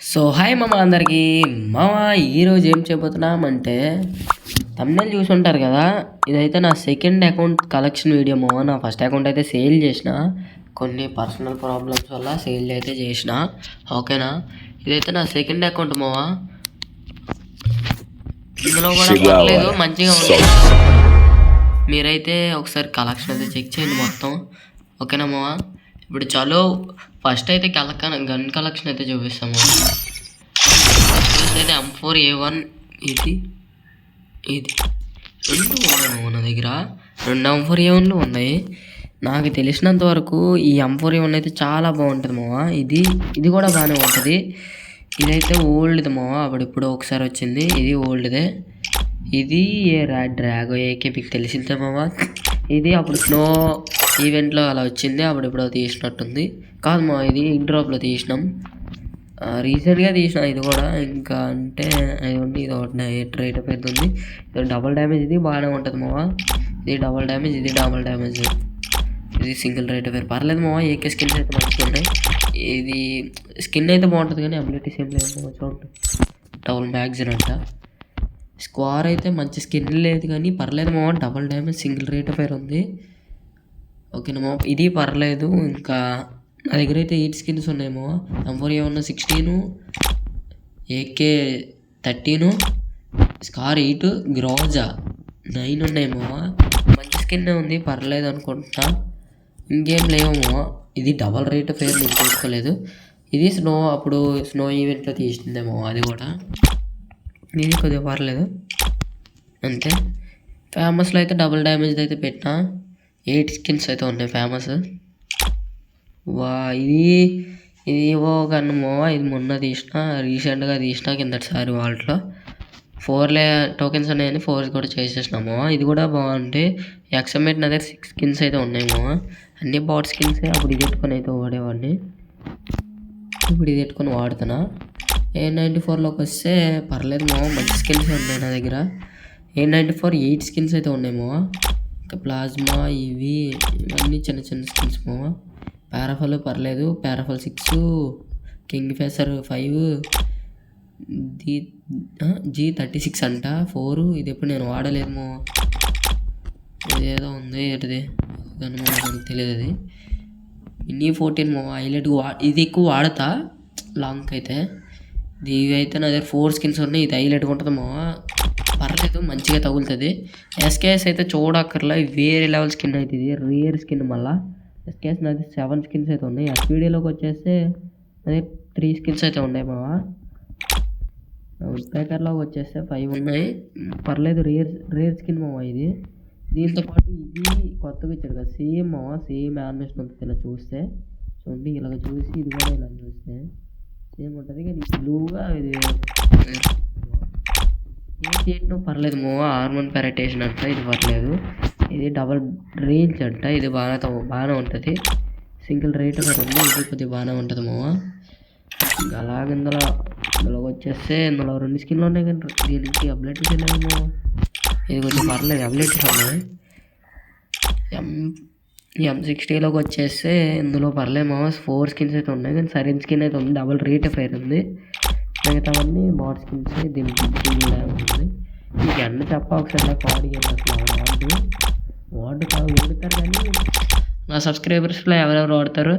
So hi మామ అందరికీ. మామ ఈరోజు ఏం చెప్పబోతున్నామంటే తమ్నెల్ చూసి ఉంటారు కదా, ఇదైతే నా సెకండ్ అకౌంట్ కలెక్షన్ వీడియో మామ. నా ఫస్ట్ అకౌంట్ అయితే సేల్ చేసిన, కొన్ని పర్సనల్ ప్రాబ్లమ్స్ వల్ల సేల్ అయితే చేసిన, ఓకేనా. ఇదైతే నా సెకండ్ అకౌంట్ మామ. ఇందులో కూడా పర్లేదు, మంచిగా ఉంది. మీరైతే ఒకసారి కలెక్షన్ అయితే చెక్ చేయండి మొత్తం, ఓకేనా మామ. ఇప్పుడు చలో ఫస్ట్ అయితే గన్ కలెక్షన్ అయితే చూపిస్తాము. అయితే M4A1 ఇది రెండు ఉన్నాయి నా దగ్గర, రెండు M4A1లు ఉన్నాయి. నాకు తెలిసినంత వరకు ఈ M4A1 అయితే చాలా బాగుంటుంది మావా. ఇది కూడా బాగానే ఉంటుంది. ఇదైతే ఓల్డ్ది మావా, అప్పుడిప్పుడు ఒకసారి వచ్చింది. ఇది ఓల్డ్దే. ఇది డ్రాగో ఏకే మీకు తెలిసిందే మావా. ఇది అప్పుడు స్నో ఈవెంట్లో అలా వచ్చింది, అప్పుడిప్పుడు తీసినట్టుంది. కాదు మా, ఇది డ్రాప్లో తీసినాం, రీసెంట్గా తీసిన. ఇది కూడా ఇంకా అంటే ఇది ఒకటి రేట్ పెడుతుంది. ఇది డబుల్ డ్యామేజ్, ఇది బాగానే ఉంటుంది మావా. ఇది డబుల్ డ్యామేజ్, ఇది డబుల్ డ్యామేజ్, ఇది సింగిల్ రేట్ పేరు పర్లేదు మావా. ఏకే స్కిన్స్ అయితే మంచిగా ఉంటాయి. ఇది స్కిన్ అయితే బాగుంటుంది కానీ అబిలిటీస్ ఏం లేదు చూడండి. డబుల్ మ్యాగ్జిన్ అంట. స్క్వార్ అయితే మంచి స్కిన్ లేదు కానీ పర్లేదు మావా. డబుల్ డ్యామేజ్, సింగిల్ రేట్ పేరు ఉంది, ఓకేనా మావా. ఇది పర్లేదు. ఇంకా నా దగ్గర అయితే 8 స్కిన్స్ ఉన్నాయేమో. M4A1 16, AK 13, స్కార్ 8, గ్రోజా 9 ఉన్నాయేమో. మంచి స్కిన్ ఉంది, పర్లేదు అనుకుంటున్నా. ఇంకేం లేవేమో. ఇది డబల్ రేట్ ఫేర్ నేను చూసుకోలేదు. ఇది అప్పుడు స్నో ఈవెంట్లో తీసిందేమో, అది కూడా. ఇది కొద్దిగా పర్లేదు అంతే. ఫేమస్లో అయితే డబుల్ డ్యామేజ్ అయితే పెట్టినా. 8 స్కిన్స్ అయితే ఉన్నాయి ఫేమస్. వా ఇది ఏవో కన్నమో. ఇది మొన్న తీసిన, రీసెంట్గా తీసిన కిందటిసారి వాటిలో 4 టోకెన్స్ ఉన్నాయని 4 కూడా చేసేసినాము. ఇది కూడా బాగుంటే ఎక్సమేట్ నా దగ్గర 6 స్కిన్స్ అయితే ఉన్నాయేమో. అన్ని బాట్ స్కిన్స్. అప్పుడు ఇది పెట్టుకొని అయితే వాడేవాడిని, ఇప్పుడు ఇది పెట్టుకొని వాడుతున్నా. A94లోకి వస్తే పర్లేదు మావా, మంచి స్కిన్స్ ఉన్నాయి నా దగ్గర. A94 8 స్కిన్స్ అయితే ఉన్నాయేమో. ఇంకా ప్లాజ్మా ఇవన్నీ చిన్న చిన్న స్కిన్స్ మావా. పారాఫల్ పర్లేదు, పారాఫల్ 6, కింగ్ ఫేసర్ 5, G36 అంట 4. ఇది ఎప్పుడు నేను వాడలేమో, ఇదేదో ఉంది ఏంటిది దాని మనకు తెలియదు. అది మినీ 14 మో హైలైట్. ఇది ఎక్కువ వాడతా లాంగ్ అయితే. ఇవి అయితే నా దగ్గర 4 స్కిన్స్ ఉన్నాయి. ఇది హైలైట్గా ఉంటుంది మావా, పర్లేదు మంచిగా తగులుతుంది. SKS అయితే చూడక్కర్లా, వేరే లెవెల్ స్కిన్ అయితే. ఇది రేర్ స్కిన్. మళ్ళీ SKS నాది 7 స్కిన్స్ అయితే ఉన్నాయి. SPDలోకి వచ్చేస్తే అదే 3 స్కిన్స్ అయితే ఉన్నాయి మావా. ఉడ్పేకర్లోకి వచ్చేస్తే 5 ఉన్నాయి. పర్లేదు, రేర్ స్కిన్ మావా ఇది. దీంతో పాటు ఇది కొత్తగా ఇచ్చాడు కదా, సేమ్ మావా, సేమ్ యానిమేషన్ ఉంటుంది. ఇలా చూస్తే చూడండి, ఇలాగ చూసి ఇది కూడా ఇలా చూస్తే సేమ్ ఉంటుంది కానీ బ్లూగా ఇది చేయటం పర్లేదు మావా. ఆర్మన్ పెరటేషన్ అంట, ఇది పర్లేదు. ఇది డబల్ రేంజ్ అంట, ఇది బాగానే ఉంటుంది. సింగిల్ రేట్ కూడా ఉంది, ఇది కొద్దిగా బాగానే ఉంటుంది మావా. ఇంకా అలాగే ఇందులోకి వచ్చేస్తే ఇందులో 2 స్కిన్లు ఉన్నాయి కానీ దీనికి అబ్లెట్స్ వెళ్ళాము మావా. ఇది కొంచెం పర్లేదు, అబ్లెట్స్ ఉన్నాయి. M60లోకి వచ్చేస్తే ఇందులో పర్లేదు మావా. 4 స్కిన్స్ అయితే ఉన్నాయి కానీ సరైన స్కిన్ అయితే ఉంది, డబల్ రేట్ ఫైర్ ఉంది. మిగతావన్నీ బాట్ స్కిన్స్. దీనికి ఉంది. మీకు అన్నీ చెప్ప ఒకసారి కాడి వాడు వాడుతారు కానీ నా సబ్స్క్రైబర్స్లో ఎవరెవరు వాడతారు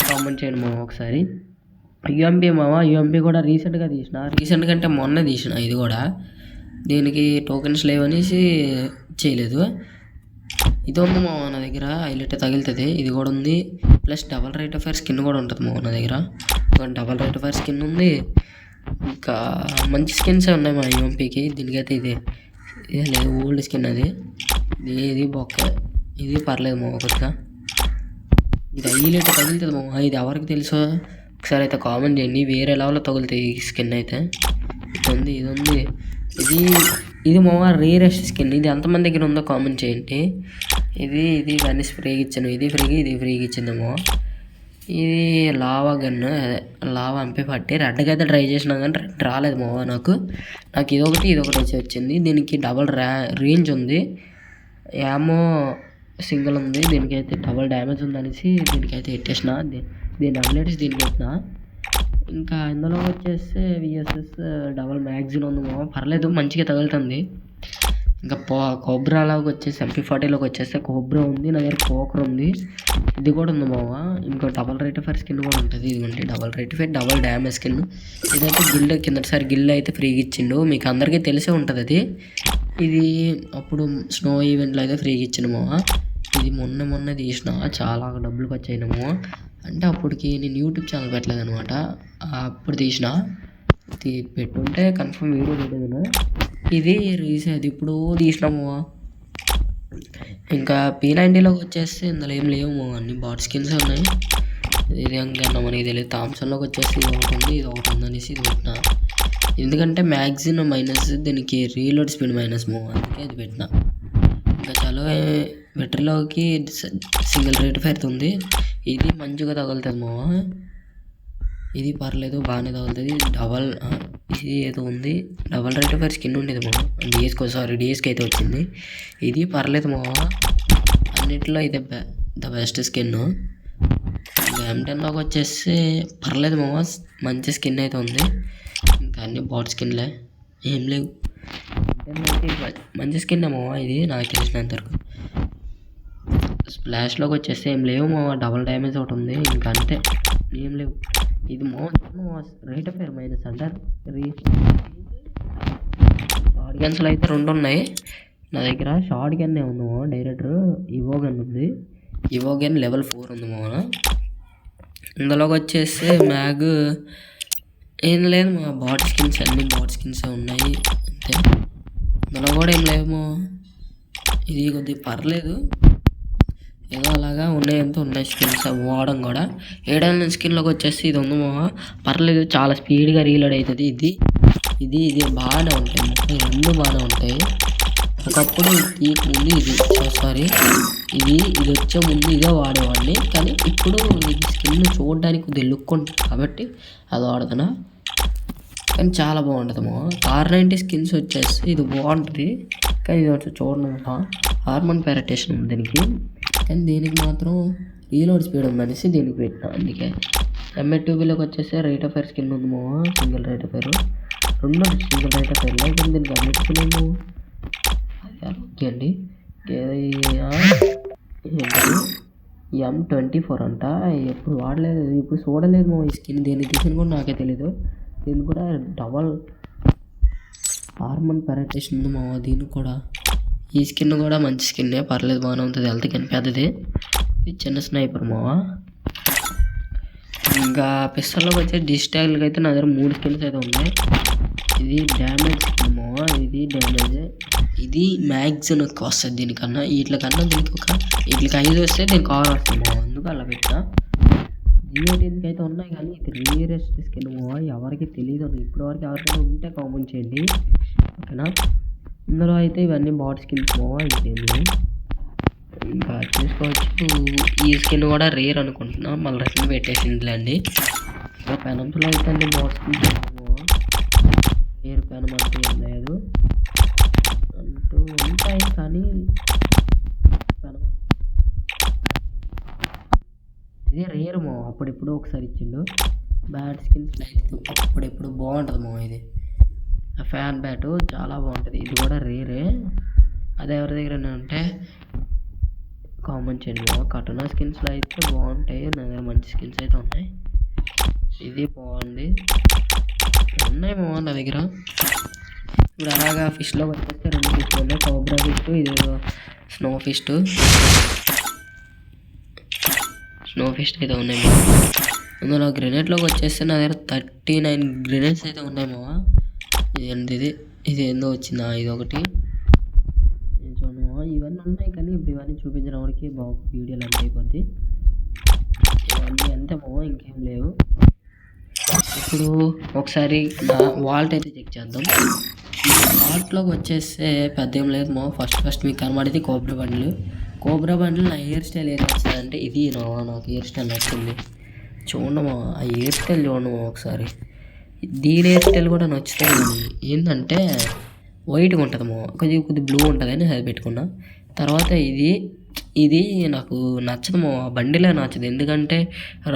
కామెంట్ చేయండి మావా ఒకసారి. UMP మావా, UMP కూడా రీసెంట్గా తీసిన, రీసెంట్గా అంటే మొన్న తీసిన. ఇది కూడా దీనికి టోకెన్స్ లేవనేసి చేయలేదు. ఇది ఉంది మావా నా దగ్గర, హైలైట్ తగులుతుంది. ఇది కూడా ఉంది, plus double rate of fire skin కూడా ఉంటుంది మావా నా దగ్గర. Double rate of fire skin ఉంది. ఇంకా మంచి స్కిన్స్ ఉన్నాయి మా UMPకి. దీనికైతే ఇదే లేదు, ఓల్డ్ స్కిన్ అది. ఇది బొక్క, ఇది పర్లేదు మావా కొద్దిగా. ఇది హైలైట్ తగులుతుంది మావా. ఇది ఎవరికి తెలుసో ఒకసారి అయితే కామెంట్ చేయండి. వేరే లెవెల్లో తగులుతాయి ఈ స్కిన్ అయితే. ఇది ఉంది. ఇది మావా రేరెస్ట్ స్కిన్. ఇది ఎంతమంది దగ్గర ఉందో కామెంట్ చేయండి. ఇది కానీ ఫ్రీగా ఇచ్చాను, ఇది ఫ్రీగా ఇచ్చిందేమో. ఇది లావా గన్ను, లావా MP40 రెడ్గా అయితే ట్రై చేసినా కానీ రెడ్ రాలేదు మావా నాకు. ఇదొకటి వచ్చింది. దీనికి డబల్ రేంజ్ ఉంది, ఏమో సింగిల్ ఉంది. దీనికైతే డబల్ డ్యామేజ్ ఉందనేసి దీనికైతే ఎట్టేసిన. దీని అబ్లెట్స్ దీనికి పెట్టిన. ఇంకా ఇందులో వచ్చేస్తే విఎస్ఎస్ డబల్ మ్యాగ్జిన్ ఉంది మామ, పర్లేదు మంచిగా తగులుతుంది. ఇంకా కోబ్రాలోకి వచ్చేసి MP40లోకి వచ్చేస్తే కోబ్రా ఉంది, నా దగ్గర పోకర్ ఉంది, ఇది కూడా ఉంది మామ. ఇంకో డబల్ రేట్ ఫైర్ స్కిన్ కూడా ఉంటుంది, ఇదిగోండి double rate fire double damage skin. ఇదైతే గిల్డ్ కిందటిసారి గిల్డ్ అయితే ఫ్రీగా ఇచ్చిండు, మీకు అందరికీ తెలిసే ఉంటుంది అది. ఇది అప్పుడు స్నో ఈవెంట్లో అయితే ఫ్రీగా ఇచ్చిండు మామ. ఇది మొన్న తీసిన, చాలా డబ్బులు ఖర్చు అయినాము. అంటే అప్పటికి నేను యూట్యూబ్ ఛానల్ పెట్టలేదు అనమాట, అప్పుడు తీసిన. పెట్టుంటే కన్ఫర్మ్ వీడియో పెట్టేది. ఇది రీసెంట్ ఇప్పుడు తీసినాము. ఇంకా P90లోకి వచ్చేస్తే ఇందులో ఏం లేవు, అన్ని బాట్ స్కిన్స్ ఉన్నాయి. ఇది ఇంకా మనకి తెలియదు. థామ్సన్లోకి వచ్చేసి ఇది ఒకటి ఉంది, ఇది ఒకటి ఉందనేసి ఇది పెట్టిన. ఎందుకంటే మ్యాగ్జిన్ మైనస్, దీనికి రీలోడ్ స్పీడ్ మైనస్ అందుకే అది పెట్టిన. ఇంకా చాలా బ్యాటరీలోకి సింగిల్ రేట్ ఫైర్ ఉంది, ఇది మంచిగా తగులుతుంది మామ. ఇది పర్లేదు బాగానే తగులుతుంది. ఇది ఏదో ఉంది డబల్ రేట్ ఫైర్ స్కిన్ ఉండేది మామ, డిఎస్కి అయితే వచ్చింది. ఇది పర్లేదు మామ, అన్నింటిలో ఇదే ద బెస్ట్ స్కిన్. M10లోకి వచ్చేస్తే పర్లేదు మామ, మంచి స్కిన్ అయితే ఉంది. ఇంకా అన్ని బాట్ స్కిన్లే, ఏం లేవు. మంచి స్కిన్ మామ ఇది నాకు తెలిసినంతవరకు. స్ప్లాష్లోకి వచ్చేస్తే ఏం లేవు మామ, డబల్ డ్యామేజ్ ఒకటి ఉంది, ఇంకా అంతే ఏం లేవు. ఇది రేట్ ఫైర్ మైనస్ అంటారు. షార్ట్ గన్స్లో అయితే 2 ఉన్నాయి నా దగ్గర. షార్ట్ గన్నే ఉంది మామ, డైరెక్టర్ ఇవోగన్ ఉంది, ఇవోగన్ లెవెల్ 4 ఉంది మామ. ఇందులోకి వచ్చేస్తే మ్యాగ్ ఏం లేదు మా, బాట్ స్కిన్స్ అన్ని బాట్ స్కిన్స్ ఉన్నాయి అంతే. ఇందులో కూడా ఏం లేవు. ఇది కొద్దిగా పర్లేదు, ఏదో అలాగా ఉన్నాయంతా ఉన్నాయి స్కిన్స్ వాడడం కూడా. 7 స్కిన్లోకి వచ్చేసి ఇది ఉంది మామ, పర్లేదు చాలా స్పీడ్గా రీలోడ్ అవుతుంది. ఇది బాగానే ఉంటాయి, 2 బాగానే ఉంటాయి. ఒకప్పుడు ఈ ముందు ఇది వచ్చే ముందు ఇదే వాడేవాడిని, కానీ ఇప్పుడు ఇది స్కిన్ చూడడానికి కొద్దిగా లుక్ ఉంటుంది కాబట్టి అది వాడుతున్నా. కానీ చాలా బాగుంటుంది మా. R90 స్కిన్స్ వచ్చేసి ఇది బాగుంటుంది, కానీ ఇది వచ్చి చూడండి హార్మోన్ ప్యారటేషన్ ఉంది దీనికి, కానీ దీనికి మాత్రం రీలోడ్ స్పీడ్ ఉందనేసి దీనికి పెట్టినా. అందుకే M2Bలోకి వచ్చేసి రేట్ ఆఫ్ ఫైర్ స్కిన్ ఉంది మా, single rate of fire 2 single rate of fire. కానీ దీనికి M2Bలో ఓకే అండి. M24 అంట, ఎప్పుడు వాడలేదు, ఇప్పుడు చూడలేదు మా ఈ స్కిన్. దేనికి తీసిన కూడా నాకే తెలీదు. దీనికి కూడా డబల్ హార్మోన్ ప్యారటేషన్ ఉంది మా దీనికి కూడా. ఈ స్కిన్ కూడా మంచి స్కిన్నే, పర్లేదు బాగానే ఉంటుంది, హెల్త్ కానీ పెద్దది. ఇది చిన్న స్నైపర్ మావా. ఇంకా పిస్టల్లోకి వచ్చే డిజిటల్గా అయితే నా దగ్గర 3 స్కిన్స్ అయితే ఉన్నాయి. ఇది డ్యామేజ్ మావా, ఇది డ్యామేజ్, ఇది మ్యాగ్జిన్ ఎక్కువ వస్తుంది దీనికన్నా. వీటికన్నా వీటికి 5 వస్తే దీనికి 6 వస్తుంది మావా, అందుకు అలా పెట్టా. G18 అయితే ఉన్నాయి, కానీ ఇది రియరెస్ట్ స్కిన్ మావా, ఎవరికి తెలియదు. ఇప్పటివరకు ఎవరికైనా ఉంటే కామెంట్ చేయండి ఓకేనా. ఇందులో అయితే ఇవన్నీ బాట్ స్కిన్స్ మావా, ఇంకేంది ఇంకా చూసుకోవచ్చు. ఈ స్కిన్ కూడా రేర్ అనుకుంటున్నా, మళ్ళీ స్కిన్ పెట్టేసిందిలే అండి. ఇంకా పెనంలో అయితే అన్ని బాట్ స్కిన్స్ రేర్ పెనం అంటూ ఏం లేదు, అంటూ ఉంటాయి కానీ పెనం ఇది రేర్ మావ. అప్పుడెప్పుడు ఒకసారి ఇచ్చిండు బ్యాట్ స్కిన్స్ లేదు, అప్పుడెప్పుడు బాగుంటుంది మావ. ఇది ఫ్యాన్ బ్యాట్ చాలా బాగుంటుంది, ఇది కూడా రేరే. అదే ఎవరి దగ్గర ఉంటే కామెంట్ చేయండి మావ. కటనా స్కిన్స్లో అయితే బాగుంటాయి, నా దగ్గర మంచి స్కిన్స్ అయితే ఉన్నాయి. ఇది బాగుంది, ఉన్నాయి మావ నా దగ్గర. ఇప్పుడు అలాగా ఫిష్లో వచ్చేస్తే 2 ఫిష్లు ఉన్నాయి, కోబ్రా ఫిష్, ఇది స్నో ఫిష్ అయితే ఉన్నాయి మావ. అందులో గ్రెనేడ్లోకి వచ్చేస్తే నా దగ్గర 39 గ్రెనేడ్స్ అయితే ఉన్నాయి మావ. ఇది ఏందో వచ్చిందా, ఇది ఒకటి చూడండి మావ. ఇవన్నీ ఉన్నాయి, కానీ ఇప్పుడు ఇవన్నీ చూపించడం వరకు బాగా వీడియోలు అంతా అయిపోద్ది. ఇవన్నీ అంతే మావ, ఇంకేం లేవు. ఇప్పుడు ఒకసారి నా వాల్ట్ అయితే చెక్ చేద్దాం. వాల్ట్లోకి వచ్చేస్తే పెద్ద ఏం లేదు మావ. ఫస్ట్ మీకు కనబడేది కోబ్రా బండ్లు. నా హెయిర్ స్టైల్ ఏం నచ్చిందంటే ఇది నాకు హెయిర్ స్టైల్ నచ్చింది. చూడండి మా, ఆ హెయిర్ స్టైల్ చూడండి మా ఒకసారి. దీని హెయిర్ స్టైల్ కూడా నచ్చుతుంది, ఏంటంటే వైట్గా ఉంటుంది మా, కొద్ది బ్లూ ఉంటుంది అని అది పెట్టుకున్నా. తర్వాత ఇది నాకు నచ్చదు మా, బండిలో నచ్చదు. ఎందుకంటే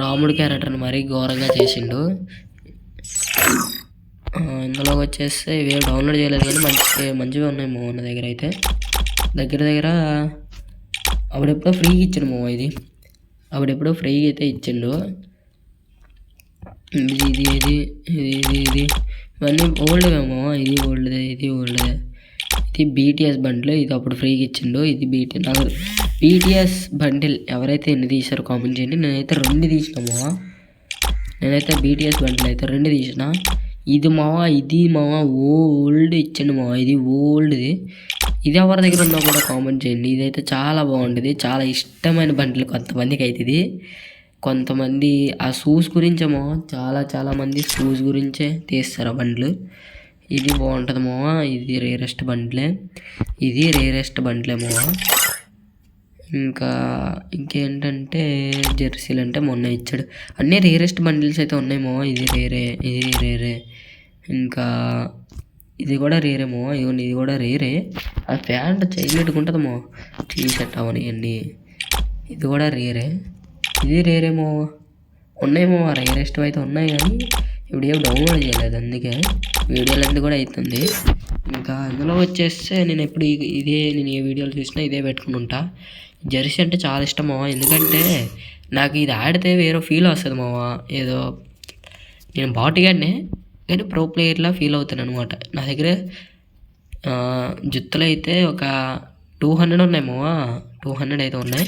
రాముడి క్యారెక్టర్ని మరీ ఘోరంగా చేసిండు. ఇందులోకి వచ్చేస్తే ఇవి డౌన్లోడ్ చేయలేదు కానీ మంచిగా ఉన్నాయి మో నా దగ్గర అయితే. దగ్గర అప్పుడెప్పుడో ఫ్రీగా ఇచ్చాడు మో ఇది. అప్పుడెప్పుడో ఫ్రీగా అయితే ఇచ్చిండు. ఇది ఇవన్నీ ఓల్డ్వేమో. ఇది ఓల్డ్దే. ఇది BTS బండిల్. ఇది అప్పుడు ఫ్రీగా ఇచ్చిండు. ఇది నాకు BTS బండిల్ ఎవరైతే ఎన్ని తీసారో కామెంట్ చేయండి. నేనైతే 2 తీసినామో. నేనైతే BTS బండిల్ అయితే 2 తీసిన. ఇది ఓల్డ్ ఇచ్చిండు మావా. ఇది ఓల్డ్ది. ఇది ఎవరి దగ్గర ఉన్నా కూడా కామెంట్ చేయండి. ఇదైతే చాలా బాగుంటుంది. చాలా ఇష్టమైన బండిల్ కొంతమందికి అయితే ఇది. కొంతమంది ఆ షూస్ గురించేమో చాలా మంది షూస్ గురించే తీస్తారు ఆ బండ్లు. ఇది బాగుంటుంది మావా. ఇది రేరెస్ట్ బండ్లే మావా. ఇంకేంటంటే జెర్సీలు అంటే మొన్న ఇచ్చాడు. అన్నీ రేరెస్ట్ బండిల్స్ అయితే ఉన్నాయి మావా. ఇది రేరే. ఇంకా ఇది కూడా రేరే మావా. ఇది కూడా రేరే. ఆ ప్యాంట్ చేయలేట్టుకుంటుంది మావా. టీషర్ట్ అవన్నీ. ఇది కూడా రేరే. ఇది రేరేమో. ఉన్నాయేమో రేరెస్ట్ అయితే ఉన్నాయి కానీ ఇప్పుడు ఏం డౌన్లోడ్ చేయలేదు. అందుకే వీడియోలు అన్నీ కూడా అవుతుంది. ఇంకా అందులో వచ్చేస్తే నేను ఎప్పుడు నేను ఏ వీడియోలు చూసినా ఇదే పెట్టుకుని ఉంటా. జెర్సీ అంటే చాలా ఇష్టం మావా. ఎందుకంటే నాకు ఇది ఆడితే వేరే ఫీల్ వస్తుంది మావా. ఏదో నేను బాటిగానే కానీ ప్రో ప్లేయర్లా ఫీల్ అవుతాను అనమాట. నా దగ్గర జుత్తులు అయితే ఒక 200 ఉన్నాయి మావా. 200 అయితే ఉన్నాయి.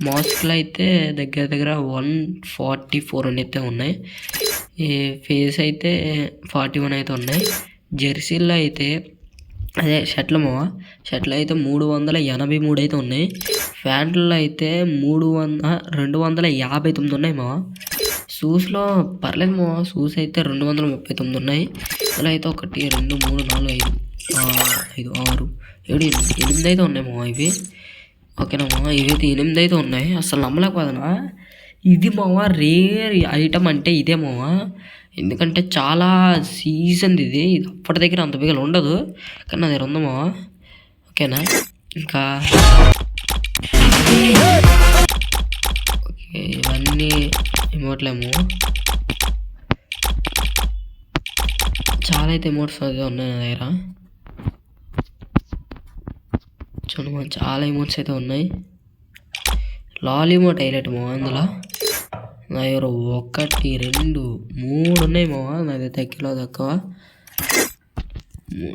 మాస్క్లు అయితే దగ్గర 144 అయితే ఉన్నాయి. ఈ ఫేస్ అయితే 41 అయితే ఉన్నాయి. జెర్సీల్లో అయితే అదే షర్ట్లు అయితే 383 అయితే ఉన్నాయి. ప్యాంట్లలో అయితే 259 ఉన్నాయి మావా. షూస్లో పర్లేదు మావా. షూస్ అయితే 239 ఉన్నాయి. అలా అయితే 1 2 3 4 5 6 7 8 అయితే ఉన్నాయి మావా. ఇవి ఓకేనా మావా. ఇవైతే 8 అయితే ఉన్నాయి. అసలు నమ్మలేకపోతున్నా. ఇది మావా రేర్ ఐటమ్ అంటే ఇదే మావా. ఎందుకంటే చాలా సీజన్ ఇది అప్పటి దగ్గర అంత బిగలు ఉండదు కానీ నా దగ్గర ఉంది మావా. ఓకేనా. ఇంకా ఓకే ఇవన్నీ ఎమోట్లేమో. చాలా అయితే ఎమోట్స్ అయితే ఉన్నాయి నా దగ్గర. చూడమా చాలా ఎమోట్స్ అయితే ఉన్నాయి. లాలీమోట్ హైలైట్ మావా. అందులో నా దగ్గర 1 2 3 ఉన్నాయి మావా. నాది తక్కువ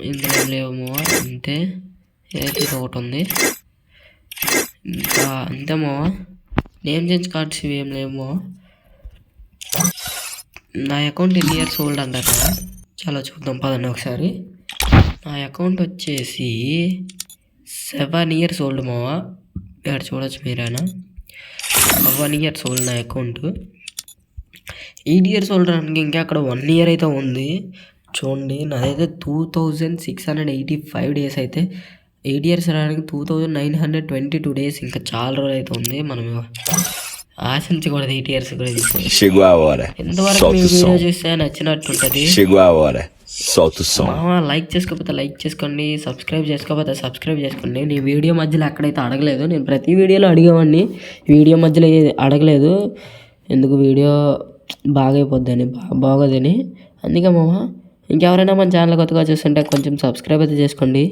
ఇందులో లేవు మావా. అంతే. ఏదైతే ఇది ఒకటి ఉంది. ఇంకా అంతే మావా. నేమ్ చేంజ్ కార్డ్స్ ఇవి ఏం లేవు మావా. నా అకౌంట్ ఎన్ని ఇయర్స్ ఓల్డ్ అంటారు కదా. చాలా చూద్దాం పదండి ఒకసారి. నా అకౌంట్ వచ్చేసి 7 ఇయర్స్ ఓల్డ్ మావా. ఇక్కడ చూడొచ్చు మీరైనా. 1 ఇయర్స్ ఓల్డ్ నా అకౌంట్. 8 ఇయర్స్ ఓల్డ్ రానికి ఇంకా అక్కడ 1 ఇయర్ అయితే ఉంది. చూడండి నాదైతే 2685 డేస్ అయితే. 8 ఇయర్స్ రావడానికి 2922 డేస్. ఇంకా చాలా రోజులు అయితే ఉంది. మనం ఆశించకూడదు 8 ఇయర్స్ కూడా. ఎంతవరకు మీ వీడియో చూస్తే నచ్చినట్టు ఉంటుంది. లైక్ చేసుకోకపోతే లైక్ చేసుకోండి. సబ్స్క్రైబ్ చేసుకోకపోతే సబ్స్క్రైబ్ చేసుకోండి. నేను వీడియో మధ్యలో ఎక్కడైతే అడగలేదు. నేను ప్రతి వీడియోలో అడిగేవాడిని. వీడియో మధ్యలో అడగలేదు. ఎందుకు వీడియో బాగోదని. అందుకే మావా ఇంకెవరైనా మన ఛానల్ కొత్తగా చూస్తుంటే కొంచెం సబ్స్క్రైబ్ అయితే చేసుకోండి.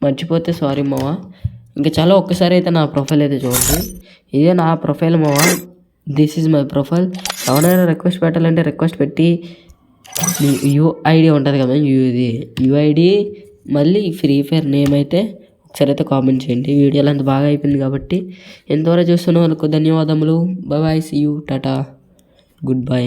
మర్చిపోతే సారీ మావా. ఇంకా చాలా ఒక్కసారి అయితే నా ప్రొఫైల్ అయితే చూడండి. ఇదే నా ప్రొఫైల్ మావా. This is my profile. ఎవరైనా రిక్వెస్ట్ పెట్టాలంటే రిక్వెస్ట్ పెట్టి యూఐడి ఉంటుంది కదా. యూఐడి మళ్ళీ ఫ్రీ ఫైర్ నేమ్ అయితే ఒకసారి అయితే కామెంట్ చేయండి. వీడియోలు అంత బాగా అయిపోయింది కాబట్టి. ఎంతవరకు చూస్తున్న వాళ్ళకు ధన్యవాదములు. Bye. See you. Tata. Good bye.